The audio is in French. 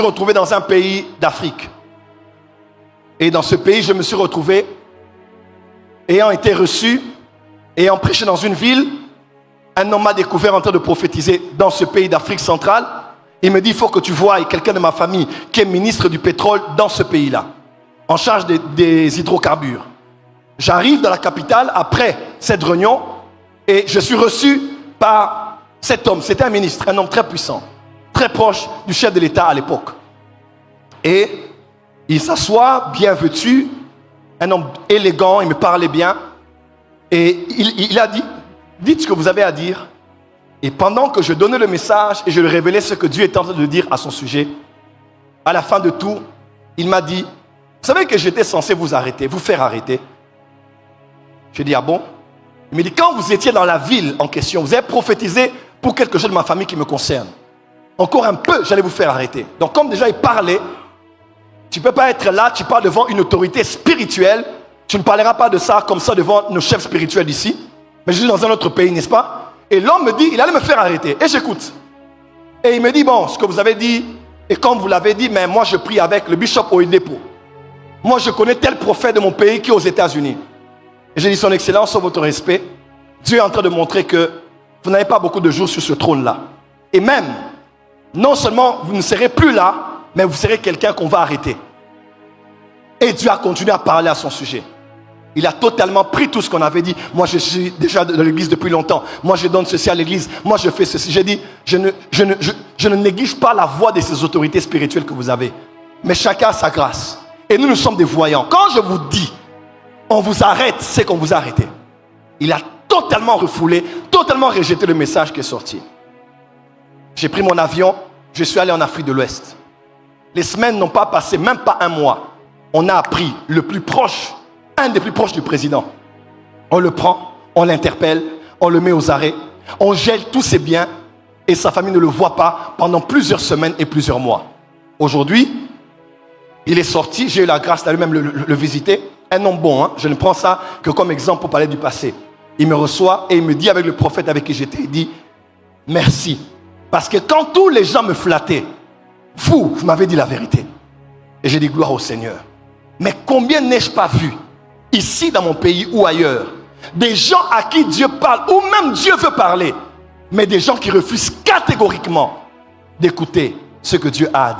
retrouvé dans un pays d'Afrique. Et dans ce pays, je me suis retrouvé ayant été reçu, ayant prêché dans une ville. Un homme m'a découvert en train de prophétiser dans ce pays d'Afrique centrale. Il me dit, il faut que tu voies quelqu'un de ma famille qui est ministre du pétrole dans ce pays-là, en charge des hydrocarbures. J'arrive dans la capitale après cette réunion et je suis reçu par cet homme. C'était un ministre, un homme très puissant, très proche du chef de l'État à l'époque. Et il s'assoit, bien vêtu, un homme élégant, il me parlait bien. Et il a dit, dites ce que vous avez à dire. Et pendant que je donnais le message et je lui révélais ce que Dieu était en train de dire à son sujet, à la fin de tout, il m'a dit, vous savez que j'étais censé vous arrêter, vous faire arrêter. J'ai dit, ah bon? Il me dit, quand vous étiez dans la ville en question, vous avez prophétisé pour quelque chose de ma famille qui me concerne. Encore un peu, j'allais vous faire arrêter. Donc comme déjà il parlait, tu ne peux pas être là, tu parles devant une autorité spirituelle, tu ne parleras pas de ça comme ça devant nos chefs spirituels ici, mais je suis dans un autre pays, n'est-ce pas? Et l'homme me dit, il allait me faire arrêter. Et j'écoute. Et il me dit, bon, ce que vous avez dit, et comme vous l'avez dit, mais moi je prie avec le bishop Oyedepo. Moi je connais tel prophète de mon pays qui est aux États-Unis. Et j'ai dit, son excellence, sur votre respect, Dieu est en train de montrer que vous n'avez pas beaucoup de jours sur ce trône-là. Et même, non seulement vous ne serez plus là, mais vous serez quelqu'un qu'on va arrêter. Et Dieu a continué à parler à son sujet. Il a totalement pris tout ce qu'on avait dit. Moi, je suis déjà de l'église depuis longtemps. Moi, je donne ceci à l'église. Moi, je fais ceci. J'ai dit, je ne néglige pas la voix de ces autorités spirituelles que vous avez. Mais chacun a sa grâce. Et nous sommes des voyants. Quand je vous dis, on vous arrête, c'est qu'on vous a arrêté. Il a totalement refoulé, totalement rejeté le message qui est sorti. J'ai pris mon avion, je suis allé en Afrique de l'Ouest. Les semaines n'ont pas passé, même pas un mois. On a appris le plus proche, un des plus proches du président. On le prend, on l'interpelle, on le met aux arrêts, on gèle tous ses biens et sa famille ne le voit pas pendant plusieurs semaines et plusieurs mois. Aujourd'hui, il est sorti, j'ai eu la grâce d'aller même le visiter. Un homme bon, hein? Je ne prends ça que comme exemple pour parler du passé. Il me reçoit et il me dit avec le prophète avec qui j'étais, il dit merci. Parce que quand tous les gens me flattaient, vous m'avez dit la vérité. Et j'ai dit gloire au Seigneur. Mais combien n'ai-je pas vu, ici dans mon pays ou ailleurs, des gens à qui Dieu parle, ou même Dieu veut parler, mais des gens qui refusent catégoriquement d'écouter ce que Dieu a à dire.